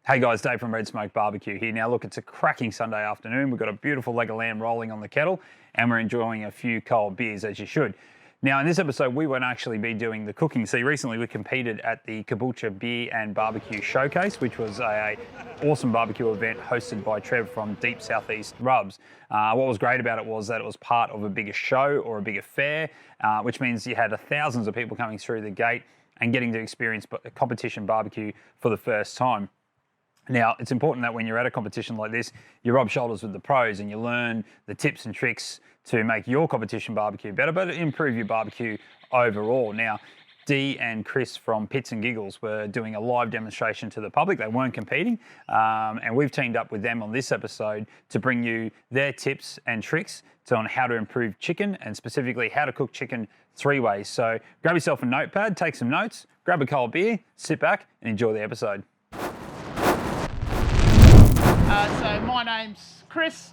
Hey guys, Dave from Red Smoke Barbecue here. Now look, it's a cracking Sunday afternoon. We've got a beautiful leg of lamb rolling on the kettle and we're enjoying a few cold beers, as you should. Now in this episode, we won't actually be doing the cooking. See, recently we competed at the Caboolture Beer and Barbecue Showcase, which was an awesome barbecue event hosted by Trev from Deep Southeast Rubs. What was great about it was that it was part of a bigger show or a bigger fair, which means you had thousands of people coming through the gate and getting to experience a competition barbecue for the first time. Now, it's important that when you're at a competition like this, you rub shoulders with the pros and you learn the tips and tricks to make your competition barbecue better, but improve your barbecue overall. Now, Dee and Chris from Pits and Giggles were doing a live demonstration to the public. They weren't competing, and we've teamed up with them on this episode to bring you their tips and tricks on how to improve chicken and specifically how to cook chicken 3 ways. So grab yourself a notepad, take some notes, grab a cold beer, sit back and enjoy the episode. So my name's Chris.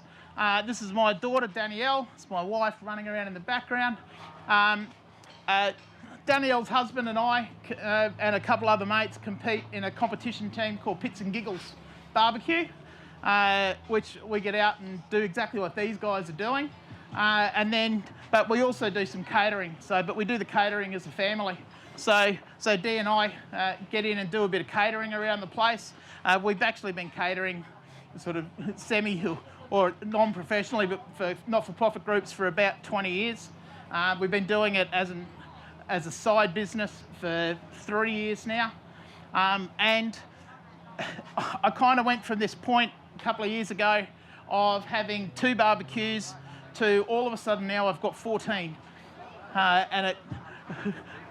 This is my daughter Danielle. It's my wife running around in the background. Danielle's husband and I and a couple other mates compete in a competition team called Pits and Giggles BBQ, which we get out and do exactly what these guys are doing. But we also do some catering. But we do the catering as a family. So Dee and I get in and do a bit of catering around the place. We've actually been catering sort of semi or non-professionally, but for not-for-profit groups for about 20 years. We've been doing it as a side business for 3 years now. And I kind of went from this point a couple of years ago of having 2 barbecues to all of a sudden now I've got 14. And it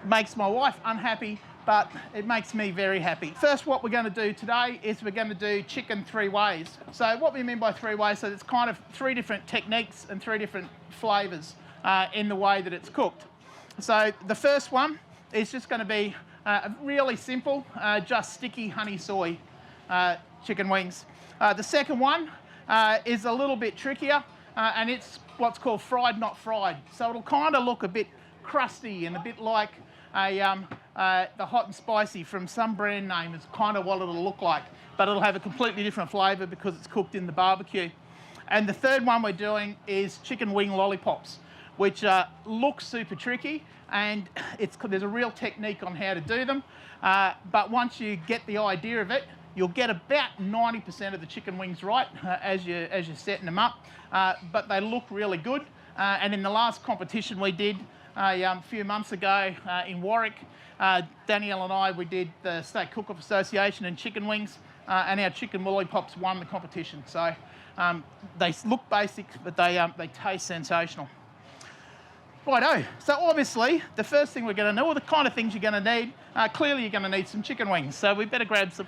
makes my wife unhappy, but it makes me very happy. First, what we're going to do today is we're going to do chicken 3 ways. So what we mean by 3 ways, so it's kind of 3 different techniques and 3 different flavours in the way that it's cooked. So the first one is just going to be really simple, just sticky honey soy chicken wings. The second one is a little bit trickier, and it's what's called fried not fried. So it'll kind of look a bit crusty and a bit like the hot and spicy from some brand name is kind of what it'll look like, but it'll have a completely different flavour because it's cooked in the barbecue. And the third one we're doing is ChickenWing Lollipops, which looks super tricky, and there's a real technique on how to do them. But once you get the idea of it, you'll get about 90% of the chicken wings right as you're setting them up. But they look really good. And in the last competition we did a few months ago in Warwick, Danielle and I, we did the State Cook-Off Association and chicken wings, and our chicken lollipops won the competition. So they look basic, but they taste sensational. Righto, so obviously the first thing we're going to know, or the kind of things you're going to need, clearly you're going to need some chicken wings. So we better grab some.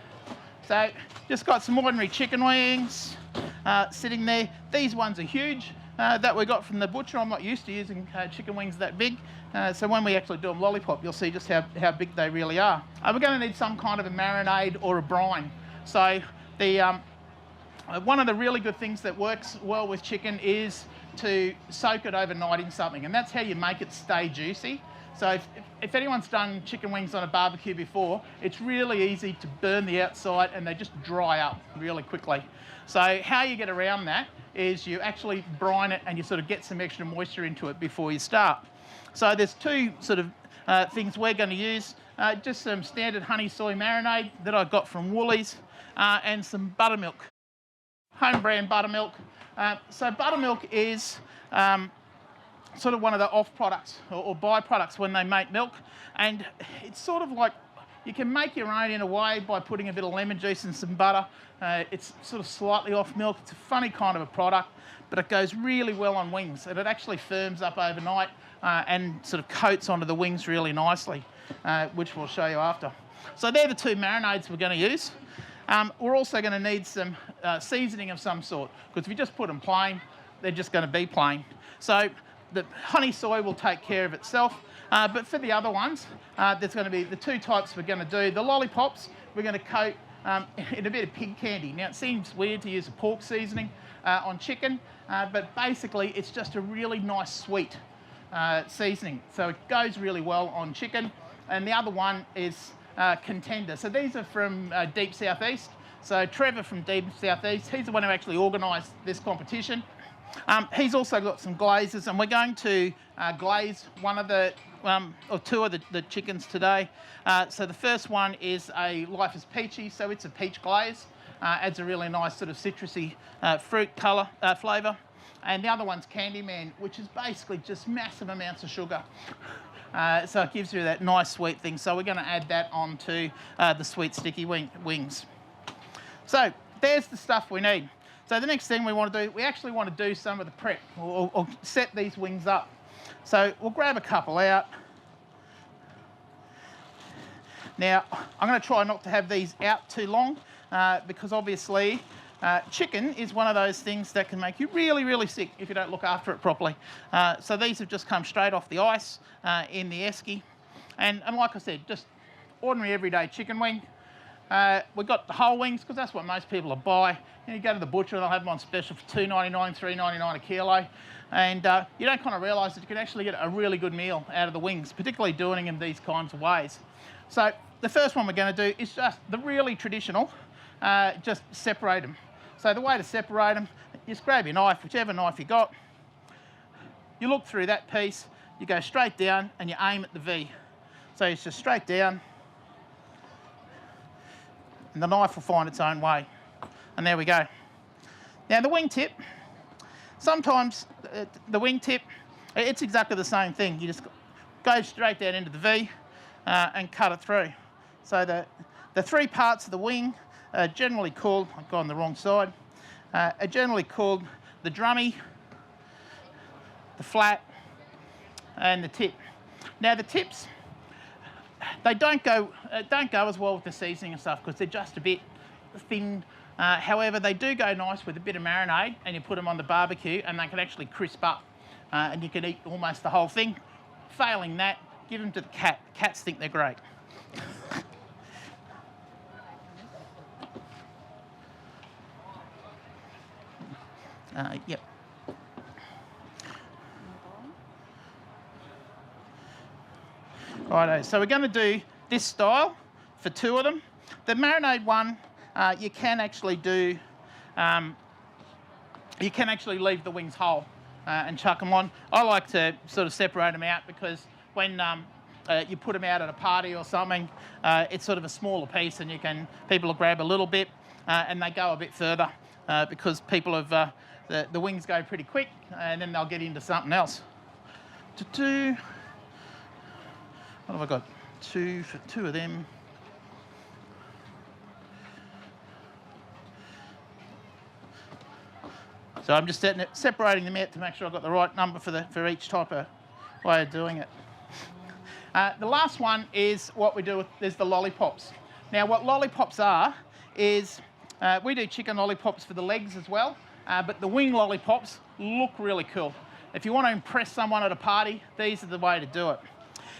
So just got some ordinary chicken wings sitting there. These ones are huge. That we got from the butcher. I'm not used to using chicken wings that big. So when we actually do them lollipop, you'll see just how big they really are. We're going to need some kind of a marinade or a brine. So one of the really good things that works well with chicken is to soak it overnight in something, and that's how you make it stay juicy. So if anyone's done chicken wings on a barbecue before, it's really easy to burn the outside and they just dry up really quickly. So how you get around that is you actually brine it and you sort of get some extra moisture into it before you start. So there's 2 sort of things we're going to use. Just some standard honey soy marinade that I got from Woolies, and some buttermilk, home brand buttermilk. So buttermilk is sort of one of the off products or byproducts when they make milk, and it's sort of like you can make your own in a way by putting a bit of lemon juice and some butter. It's sort of slightly off milk. It's a funny kind of a product, but it goes really well on wings, and it actually firms up overnight and sort of coats onto the wings really nicely, which we'll show you after. So they're the 2 marinades we're going to use. We're also going to need some seasoning of some sort, because if you just put them plain, they're just going to be plain. So the honey soy will take care of itself, but for the other ones, there's going to be the 2 types we're going to do. The lollipops, we're going to coat in a bit of pig candy. Now, it seems weird to use a pork seasoning on chicken, but basically it's just a really nice sweet seasoning. So it goes really well on chicken. And the other one is Contender. So these are from Deep Southeast. So Trevor from Deep Southeast, he's the one who actually organised this competition. He's also got some glazes, and we're going to glaze one of the, or two of the chickens today. So the first is a Life is Peachy, so it's a peach glaze. Adds a really nice sort of citrusy fruit colour, flavour. And the other one's Candyman, which is basically just massive amounts of sugar. So it gives you that nice sweet thing. So we're going to add that onto the sweet sticky wings. So there's the stuff we need. So the next thing we want to do, we actually want to do some of the prep or set these wings up. So we'll grab a couple out. Now, I'm going to try not to have these out too long because obviously chicken is one of those things that can make you really, really sick if you don't look after it properly. So these have just come straight off the ice in the esky. And like I said, just ordinary everyday chicken wing. We've got the whole wings because that's what most people will buy. You go to the butcher and they'll have them on special for $2.99, $3.99 a kilo. And you don't kind of realise that you can actually get a really good meal out of the wings, particularly doing them in these kinds of ways. So the first one we're going to do is just the really traditional, just separate them. So the way to separate them, you just grab your knife, whichever knife you got. You look through that piece, you go straight down and you aim at the V. So it's just straight down and the knife will find its own way. And there we go. Now the wingtip, sometimes the wingtip, it's exactly the same thing. You just go straight down into the V and cut it through. So the three parts of the wing are generally called, I've gone the wrong side, are generally called the drummy, the flat, and the tip. Now the tips, they don't go as well with the seasoning and stuff because they're just a bit thin. However, they do go nice with a bit of marinade, and you put them on the barbecue and they can actually crisp up and you can eat almost the whole thing. Failing that, give them to the cat. Cats think they're great. Yep. Righto, so we're going to do this style for two of them. The marinade one, you can actually do, you can actually leave the wings whole and chuck them on. I like to sort of separate them out because when you put them out at a party or something, it's sort of a smaller piece and people will grab a little bit and they go a bit further because people have, the wings go pretty quick and then they'll get into something else. What have I got? Two of them. So I'm just separating them out to make sure I've got the right number for each type of way of doing it. The last one is what we do is the lollipops. Now what lollipops are is, we do chicken lollipops for the legs as well, but the wing lollipops look really cool. If you want to impress someone at a party, these are the way to do it.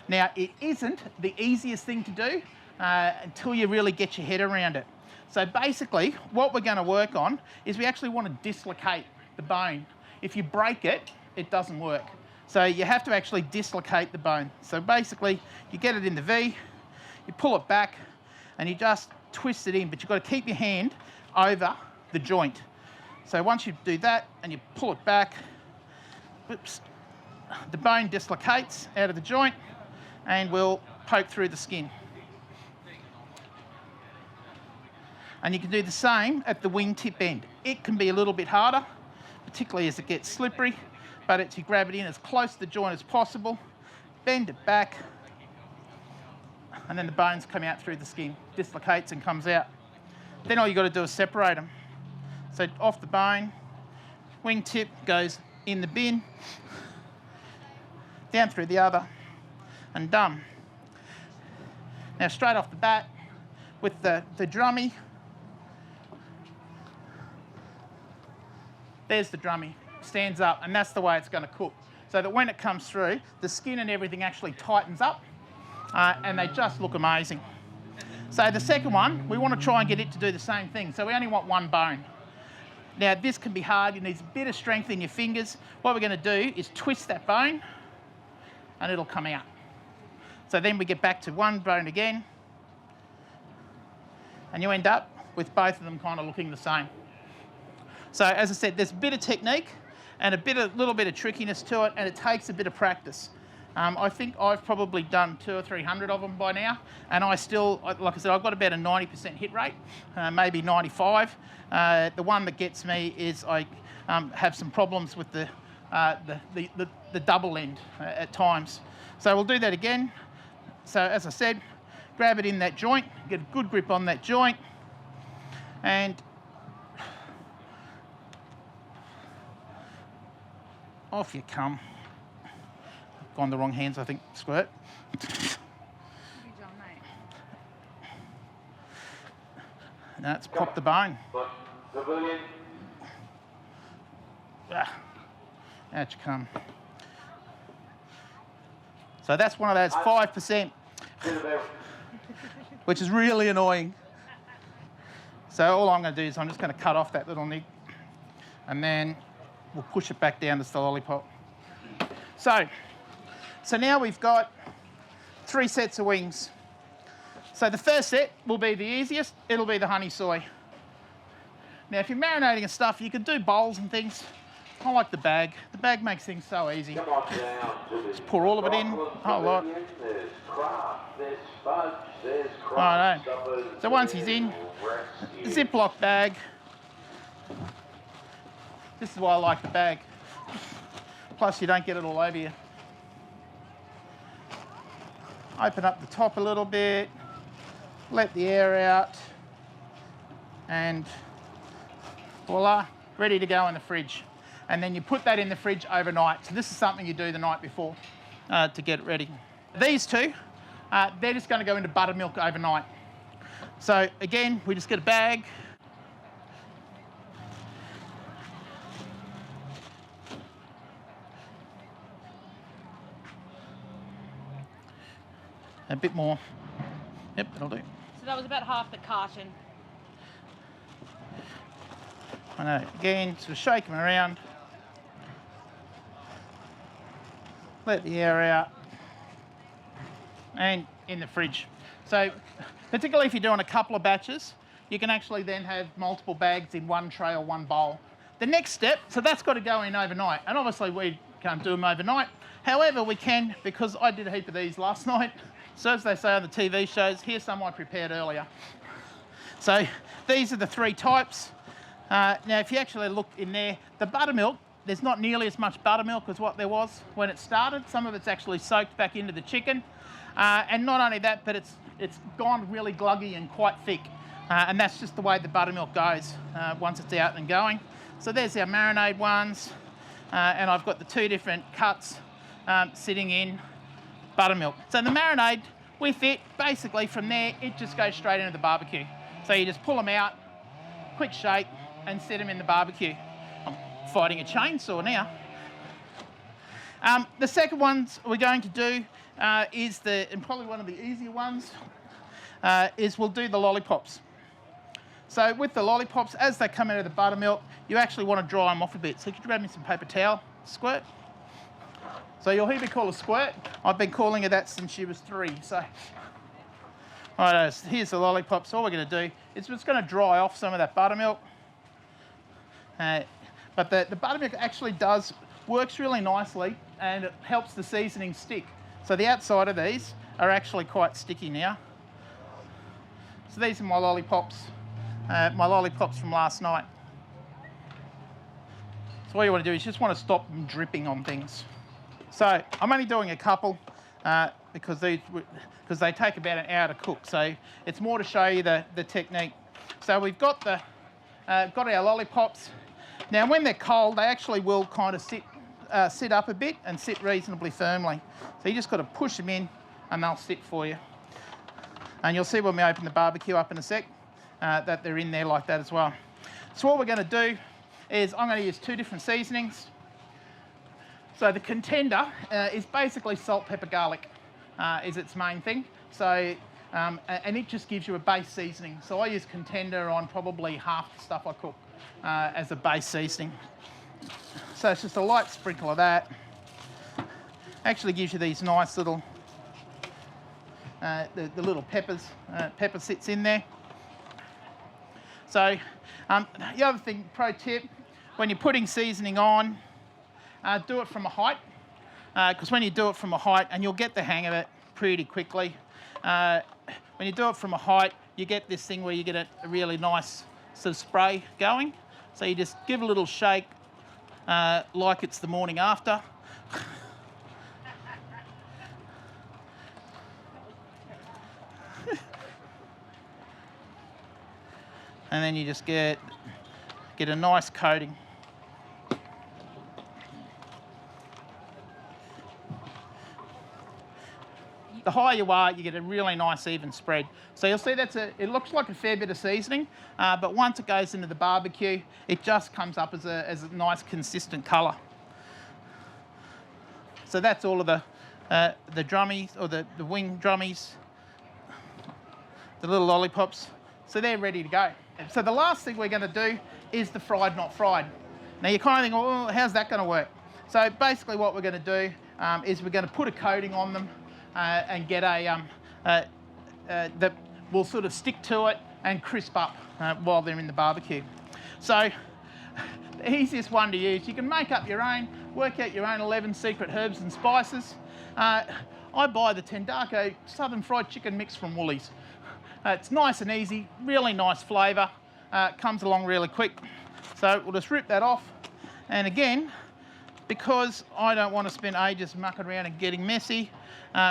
Now, it isn't the easiest thing to do until you really get your head around it. So basically, what we're going to work on is we actually want to dislocate the bone. If you break it, it doesn't work. So you have to actually dislocate the bone. So basically, you get it in the V, you pull it back, and you just twist it in, but you've got to keep your hand over the joint. So once you do that and you pull it back, whoops, the bone dislocates out of the joint, and we'll poke through the skin. And you can do the same at the wingtip end. It can be a little bit harder, particularly as it gets slippery, but you grab it in as close to the joint as possible, bend it back, and then the bones come out through the skin, dislocates and comes out. Then all you've got to do is separate them. So off the bone, wingtip goes in the bin, down through the other, and done. Now straight off the bat with the drummy, there's the drummy, stands up, and that's the way it's going to cook. So that when it comes through, the skin and everything actually tightens up and they just look amazing. So the second one, we want to try and get it to do the same thing. So we only want one bone. Now this can be hard, you need a bit of strength in your fingers. What we're going to do is twist that bone and it'll come out. So then we get back to one bone again, and you end up with both of them kind of looking the same. So as I said, there's a bit of technique and a little bit of trickiness to it, and it takes a bit of practice. I think I've probably done 200 or 300 of them by now, and I still, like I said, I've got about a 90% hit rate, maybe 95. The one that gets me is I have some problems with the double end at times. So we'll do that again. So as I said, grab it in that joint, get a good grip on that joint, and off you come. Gone the wrong hands, I think, squirt. Now let's pop the bone. Out you come. So that's one of those 5%, which is really annoying. So all I'm going to do is I'm just going to cut off that little nick, and then we'll push it back down to the lollipop. So now we've got 3 sets of wings. So the first set will be the easiest. It'll be the honey soy. Now, if you're marinating and stuff, you can do bowls and things. I like the bag. The bag makes things so easy. Just pour all of it in, a whole lot. Righto. So once he's in, Ziploc bag. This is why I like the bag. Plus, you don't get it all over you. Open up the top a little bit, let the air out, and voila, ready to go in the fridge. And then you put that in the fridge overnight. So this is something you do the night before to get it ready. These two, they're just going to go into buttermilk overnight. So again, we just get a bag. A bit more. Yep, that'll do. So that was about half the carton. I know. Again, sort of shake them around. Let the air out. And in the fridge. So, particularly if you're doing a couple of batches, you can actually then have multiple bags in one tray or one bowl. The next step, so that's got to go in overnight. And obviously we can't do them overnight. However, we can, because I did a heap of these last night. So as they say on the TV shows, here's some I prepared earlier. So these are the 3 types. Now, if you actually look in there, the buttermilk, there's not nearly as much buttermilk as what there was when it started. Some of it's actually soaked back into the chicken. And not only that, but it's gone really gluggy and quite thick. And that's just the way the buttermilk goes once it's out and going. So there's our marinade ones. And I've got the 2 different cuts sitting in buttermilk. So the marinade with it, basically from there, it just goes straight into the barbecue. So you just pull them out, quick shake, and set them in the barbecue. I'm fighting a chainsaw now. The second ones we're going to do is and probably one of the easier ones, is we'll do the lollipops. So with the lollipops, as they come out of the buttermilk, you actually want to dry them off a bit. So could you grab me some paper towel, squirt? So you'll hear me call a squirt. I've been calling her that since she was 3. So, all right, so here's the lollipops. All we're going to do is we're just going to dry off some of that buttermilk. But the buttermilk actually works really nicely, and it helps the seasoning stick. So the outside of these are actually quite sticky now. So these are my lollipops from last night. So what you want to do is you just want to stop them dripping on things. So I'm only doing a couple because they take about an hour to cook. So it's more to show you the technique. So we've got our lollipops. Now when they're cold, they actually will kind of sit up a bit and sit reasonably firmly. So you just got to push them in and they'll sit for you. And you'll see when we open the barbecue up in a sec that they're in there like that as well. So what we're going to do is I'm going to use 2 different seasonings. So the contender is basically salt, pepper, garlic is its main thing. So, and it just gives you a base seasoning. So I use contender on probably half the stuff I cook as a base seasoning. So it's just a light sprinkle of that. Actually gives you these nice little, the little peppers. Pepper sits in there. So the other thing, pro tip, when you're putting seasoning on, do it from a height, because when you do it from a height, and you'll get the hang of it pretty quickly, when you do it from a height, you get this thing where you get a really nice sort of spray going. So you just give a little shake like it's the morning after. And then you just get a nice coating. The higher you are, you get a really nice even spread. So you'll see it looks like a fair bit of seasoning, but once it goes into the barbecue, it just comes up as a nice consistent colour. So that's all of the drummies, or the wing drummies, the little lollipops. So they're ready to go. So the last thing we're going to do is the fried not fried. Now you're kind of thinking, well, how's that going to work? So basically what we're going to do is we're going to put a coating on them and get that will sort of stick to it and crisp up while they're in the barbecue. So the easiest one to use, you can make up your own, work out your own 11 secret herbs and spices. I buy the Tendaco Southern Fried Chicken mix from Woolies. It's nice and easy, really nice flavour, comes along really quick. So we'll just rip that off. And again, because I don't want to spend ages mucking around and getting messy,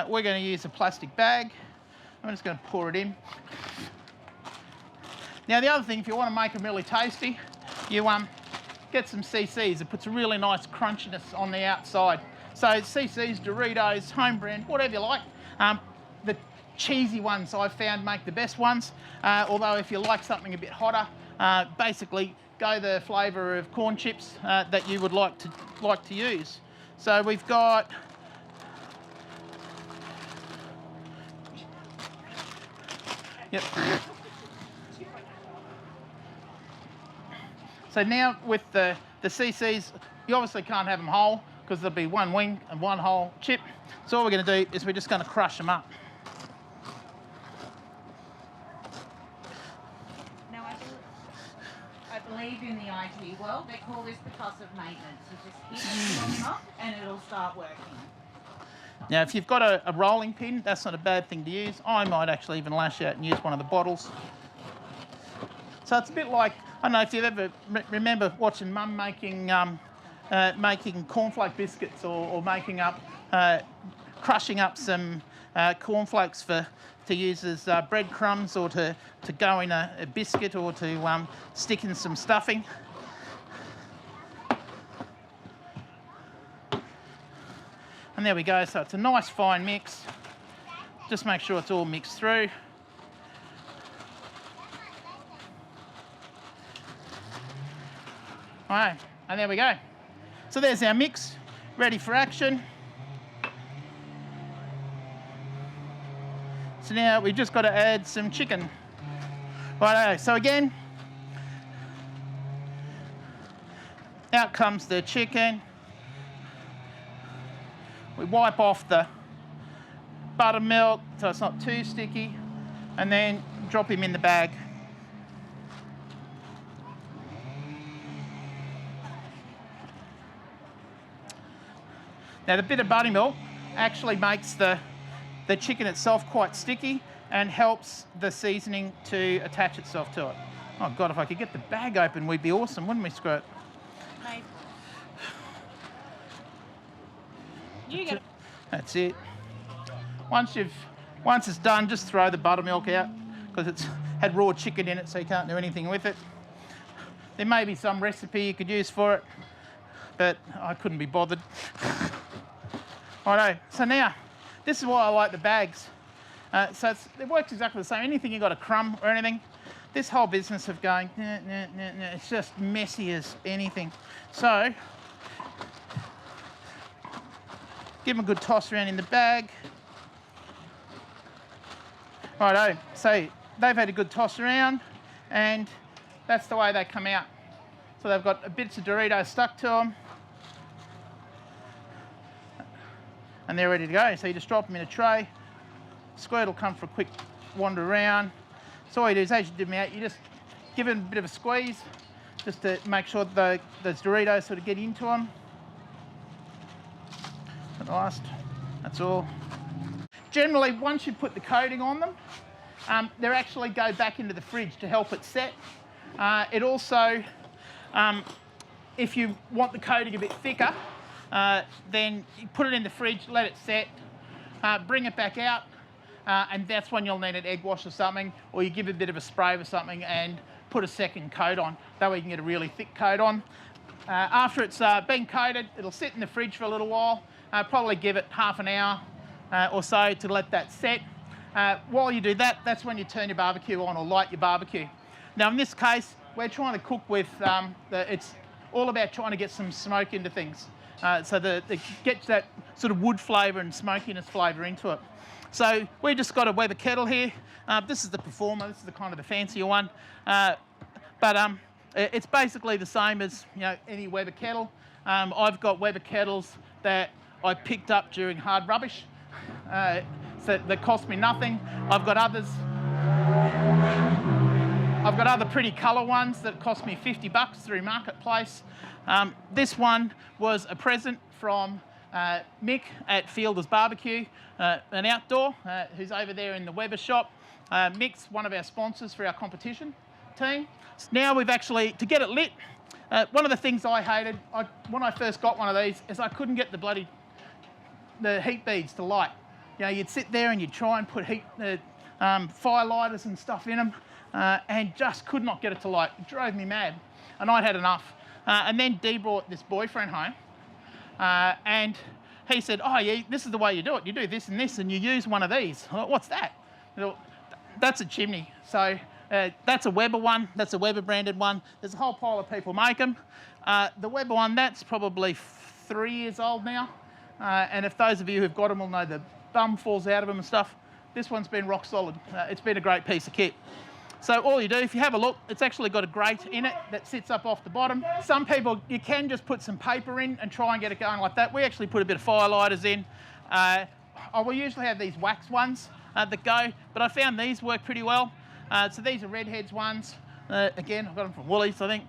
we're going to use a plastic bag. I'm just going to pour it in. Now the other thing, if you want to make them really tasty, you get some CCs. It puts a really nice crunchiness on the outside. So CCs, Doritos, home brand, whatever you like. The cheesy ones I've found make the best ones, although if you like something a bit hotter, basically go the flavour of corn chips that you would like to use. So we've got So now with the CCs, you obviously can't have them whole because there'll be one wing and one whole chip. So all we're going to do is we're just going to crush them up. Now, I believe in the IT world, they call this the cost of maintenance. You just hit it long enough and it'll start working. Now, if you've got a rolling pin, that's not a bad thing to use. I might actually even lash out and use one of the bottles. So it's a bit like, I don't know if you've ever remember watching Mum making cornflake biscuits or making up, crushing up some cornflakes to use as breadcrumbs or to go in a biscuit or to stick in some stuffing. And there we go, so it's a nice fine mix. Just make sure it's all mixed through. All right, and there we go. So there's our mix, ready for action. So now we've just got to add some chicken. Righto, so again, out comes the chicken. We wipe off the buttermilk so it's not too sticky, and then drop him in the bag. Now the bit of buttermilk actually makes the chicken itself quite sticky and helps the seasoning to attach itself to it. Oh God, if I could get the bag open, we'd be awesome, wouldn't we, Scrot? Mate. You get it. That's it. Once it's done, just throw the buttermilk out because it's had raw chicken in it, so you can't do anything with it. There may be some recipe you could use for it, but I couldn't be bothered. Righto, so now, this is why I like the bags. So it works exactly the same. Anything you got a crumb or anything, this whole business of going, nah, it's just messy as anything. So, give them a good toss around in the bag. Righto, so they've had a good toss around, and that's the way they come out. So they've got bits of Doritos stuck to them, and they're ready to go. So you just drop them in a tray. Squirt will come for a quick wander around. So all you do is, as you do them out, you just give it a bit of a squeeze just to make sure those Doritos sort of get into them. At last, that's all. Generally, once you put the coating on them, they actually go back into the fridge to help it set. It also, if you want the coating a bit thicker, then you put it in the fridge, let it set, bring it back out, and that's when you'll need an egg wash or something, or you give it a bit of a spray or something and put a second coat on. That way you can get a really thick coat on. After it's been coated, it'll sit in the fridge for a little while, probably give it half an hour or so to let that set. While you do that, that's when you turn your barbecue on or light your barbecue. Now in this case, we're trying to cook with, it's all about trying to get some smoke into things. So it gets that sort of wood flavour and smokiness flavour into it. So we just got a Weber kettle here. This is the Performer, this is the kind of the fancier one. But it's basically the same as any Weber kettle. I've got Weber kettles that I picked up during hard rubbish. So that cost me nothing. I've got others. I've got other pretty colour ones that cost me $50 through Marketplace. This one was a present from Mick at Fielder's Barbecue, an outdoor, who's over there in the Weber shop. Mick's one of our sponsors for our competition team. Now we've actually, to get it lit, one of the things I hated when I first got one of these is I couldn't get the heat beads to light. You'd sit there and you'd try and put fire lighters and stuff in them and just could not get it to light. It drove me mad and I'd had enough. And then Dee brought this boyfriend home and he said, oh yeah, this is the way you do it. You do this and this and you use one of these. I thought, what's that? That's a chimney. So that's a Weber one. That's a Weber branded one. There's a whole pile of people make them. The Weber one, that's probably 3 years old now. And if those of you who've got them will know the bum falls out of them and stuff, this one's been rock solid. It's been a great piece of kit. So all you do, if you have a look, it's actually got a grate in it that sits up off the bottom. Some people, you can just put some paper in and try and get it going like that. We actually put a bit of fire lighters in. We usually have these wax ones that go, but I found these work pretty well. So these are Redheads ones. Again, I got them from Woolies, I think.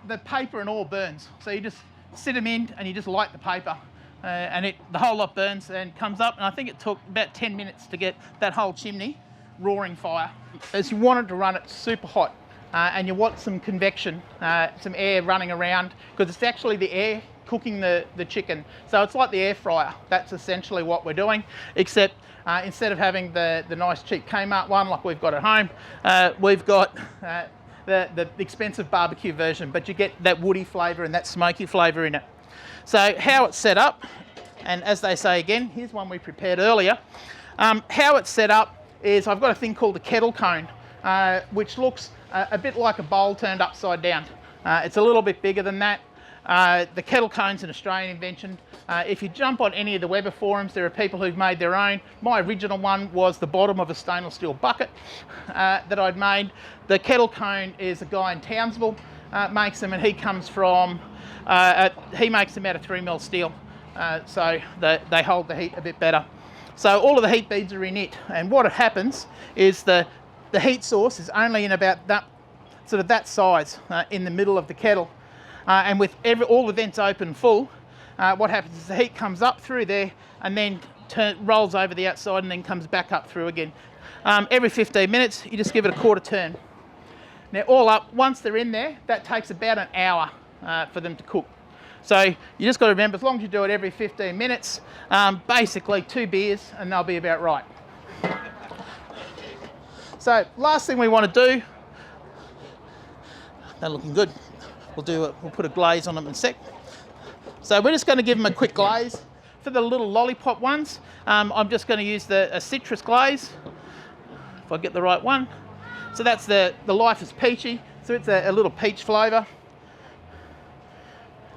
The paper and all burns. So you just sit them in and you just light the paper. And the whole lot burns and comes up. And I think it took about 10 minutes to get that whole chimney roaring fire. As you wanted to run it super hot and you want some convection, some air running around, because it's actually the air cooking the chicken. So it's like the air fryer. That's essentially what we're doing, except instead of having the nice cheap Kmart one like we've got at home, we've got the expensive barbecue version, but you get that woody flavour and that smoky flavour in it. So how it's set up, and as they say again, here's one we prepared earlier. How it's set up is I've got a thing called a kettle cone, which looks a bit like a bowl turned upside down. It's a little bit bigger than that. The kettle cone's an Australian invention. If you jump on any of the Weber forums, there are people who've made their own. My original one was the bottom of a stainless steel bucket that I'd made. The kettle cone is a guy in Townsville makes them, and he comes from, he makes them out of 3mm steel, so they hold the heat a bit better. So all of the heat beads are in it, and what happens is the heat source is only in about that sort of that size in the middle of the kettle, and with all the vents open full, what happens is the heat comes up through there and then rolls over the outside and then comes back up through again. Every 15 minutes, you just give it a quarter turn. Now all up, once they're in there, that takes about an hour for them to cook. So you just got to remember, as long as you do it every 15 minutes, basically 2 beers and they'll be about right. So last thing we want to do, they're looking good. We'll put a glaze on them in a sec. So we're just going to give them a quick glaze. For the little lollipop ones, I'm just going to use a citrus glaze, if I get the right one. So that's the Life is Peachy, so it's a little peach flavour.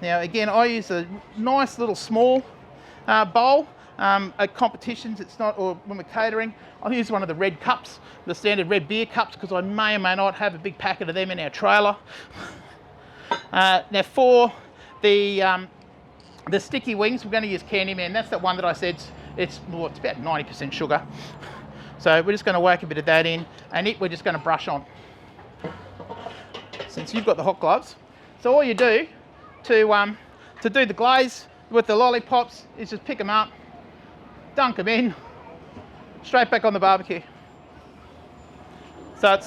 Now again, I use a nice little small bowl. At competitions, it's not, or when we're catering, I'll use one of the red cups, the standard red beer cups, because I may or may not have a big packet of them in our trailer. Now for the sticky wings, we're going to use Candyman. That's the one that I said it's about 90% sugar. So we're just going to whack a bit of that in, and we're just going to brush on. since you've got the hot gloves. So all you do to do the glaze with the lollipops is just pick them up, dunk them in, straight back on the barbecue. So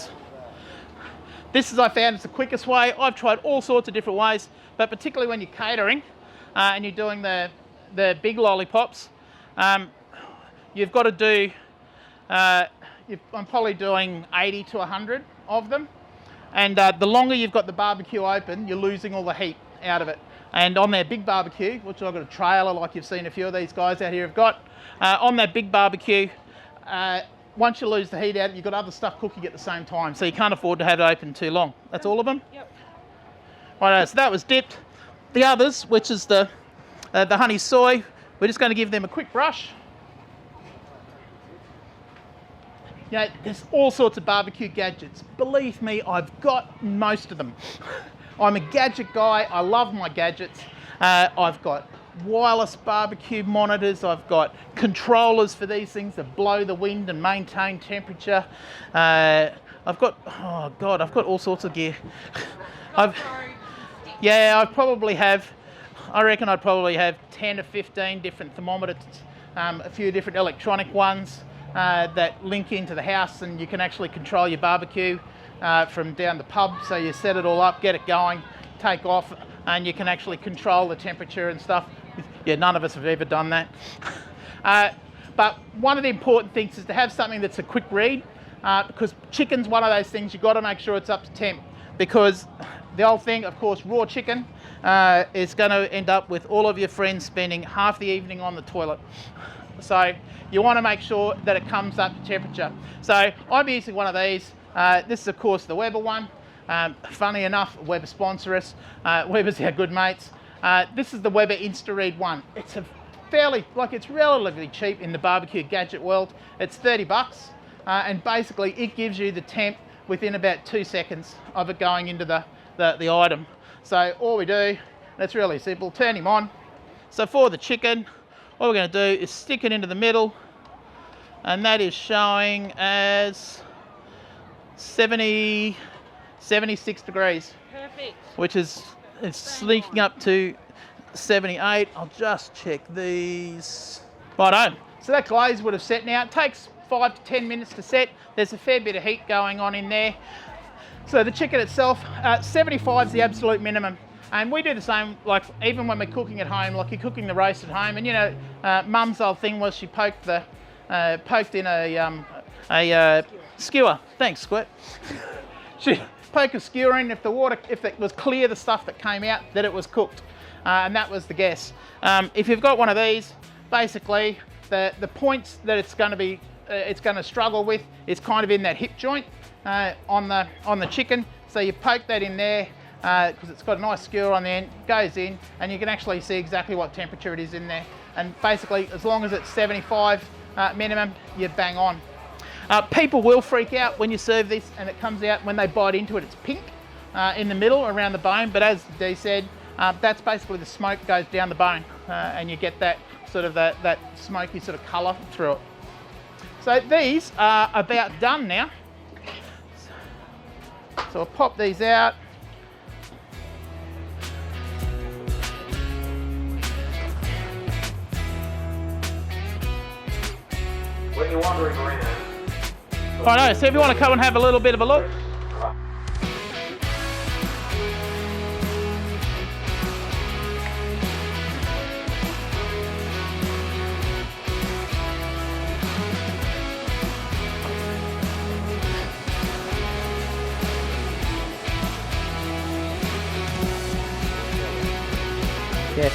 this is, I found, it's the quickest way. I've tried all sorts of different ways, but particularly when you're catering and you're doing the big lollipops, you've got to do, I'm probably doing 80 to 100 of them. And the longer you've got the barbecue open, you're losing all the heat out of it. And on their big barbecue, which I've got a trailer like you've seen a few of these guys out here have got, on that big barbecue, once you lose the heat out, you've got other stuff cooking at the same time, so you can't afford to have it open too long. That's all of them? Yep. Right, so that was dipped. The others, which is the honey soy, we're just going to give them a quick brush. You know, there's all sorts of barbecue gadgets. Believe me, I've got most of them. I'm a gadget guy. I love my gadgets. I've got wireless barbecue monitors. I've got controllers for these things that blow the wind and maintain temperature. I've got, oh God, I've got all sorts of gear. I reckon I'd probably have 10 to 15 different thermometers, a few different electronic ones that link into the house, and you can actually control your barbecue from down the pub. So you set it all up, get it going, take off, and you can actually control the temperature and stuff. Yeah, none of us have ever done that. But one of the important things is to have something that's a quick read, because chicken's one of those things you've got to make sure it's up to temp, because the old thing, of course, raw chicken is going to end up with all of your friends spending half the evening on the toilet. So you want to make sure that it comes up to temperature. So I'm using one of these. This is, of course, the Weber one. Funny enough, Weber sponsor us. Weber's our good mates. This is the Weber InstaRead one. It's a it's relatively cheap in the barbecue gadget world. It's 30 bucks, and basically it gives you the temp within about 2 seconds of it going into the item. So all we do, and it's really simple, turn him on. So for the chicken, all we're going to do is stick it into the middle, and that is showing as 76 degrees. Perfect. Which is, it's sneaking up to 78. I'll just check these. Righto. So that glaze would have set now. It takes 5 to 10 minutes to set. There's a fair bit of heat going on in there. So the chicken itself, 75 is the absolute minimum. And we do the same, like even when we're cooking at home, like you're cooking the roast at home, and you know, Mum's old thing was she poked in a skewer. Thanks, Squirt. She poke a skewer in, if it was clear, the stuff that came out, that it was cooked, and that was the guess. If you've got one of these, basically the points that it's going to struggle with is kind of in that hip joint on the chicken. So you poke that in there because it's got a nice skewer on the end, goes in, and you can actually see exactly what temperature it is in there. And basically, as long as it's 75 minimum, you're bang on. People will freak out when you serve this and it comes out, when they bite into it, it's pink in the middle around the bone. But as Dee said, that's basically the smoke goes down the bone and you get that sort of that smoky sort of colour through it. So these are about done now. So I'll pop these out. When you're wandering around. Righto, so if you want to come and have a little bit of a look. Yeah.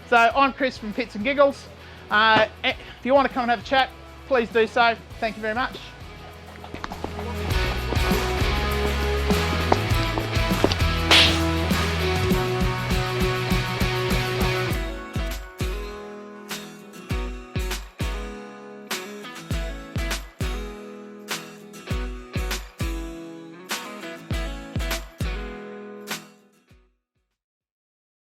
So I'm Chris from Pits and Giggles. If you want to come and have a chat, please do so. Thank you very much.